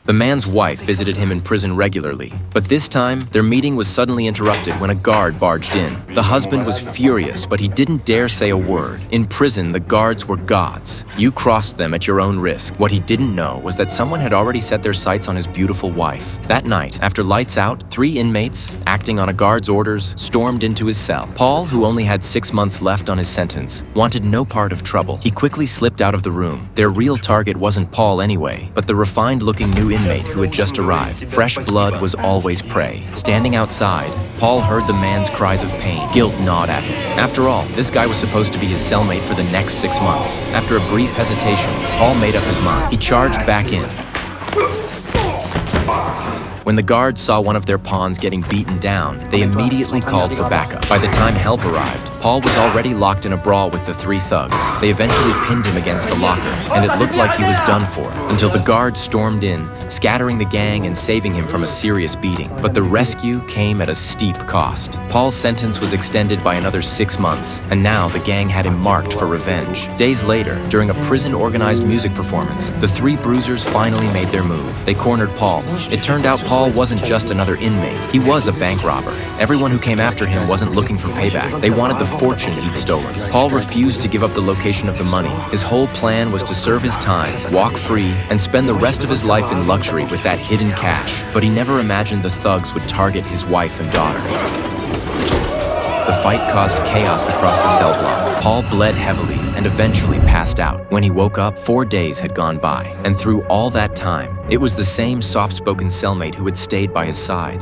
The man's wife visited him in prison regularly, but this time, their meeting was suddenly interrupted when a guard barged in. The husband was furious, but he didn't dare say a word. In prison, the guards were gods. You crossed them at your own risk. What he didn't know was that someone had already set their sights on his beautiful wife. That night, after lights out, 3 inmates, acting on a guard's orders, stormed into his cell. Paul, who only had 6 months left on his sentence, wanted no part of trouble. He quickly slipped out of the room. Their real target wasn't Paul anyway, but the refined-looking new inmate who had just arrived. Fresh blood was always prey. Standing outside, Paul heard the man's cries of pain. Guilt gnawed at him. After all, this guy was supposed to be his cellmate for the next 6 months. After a brief hesitation, Paul made up his mind. He charged back in. When the guards saw one of their pawns getting beaten down, they immediately called for backup. By the time help arrived, Paul was already locked in a brawl with the 3 thugs. They eventually pinned him against a locker, and it looked like he was done for, until the guards stormed in, scattering the gang and saving him from a serious beating. But the rescue came at a steep cost. Paul's sentence was extended by another 6 months, and now the gang had him marked for revenge. Days later, during a prison-organized music performance, the 3 bruisers finally made their move. They cornered Paul. It turned out Paul wasn't just another inmate. He was a bank robber. Everyone who came after him wasn't looking for payback. They wanted the fortune he'd stolen. Paul refused to give up the location of the money. His whole plan was to serve his time, walk free, and spend the rest of his life in luxury with that hidden cash. But he never imagined the thugs would target his wife and daughter. The fight caused chaos across the cell block. Paul bled heavily and eventually passed out. When he woke up, 4 days had gone by. And through all that time, it was the same soft-spoken cellmate who had stayed by his side.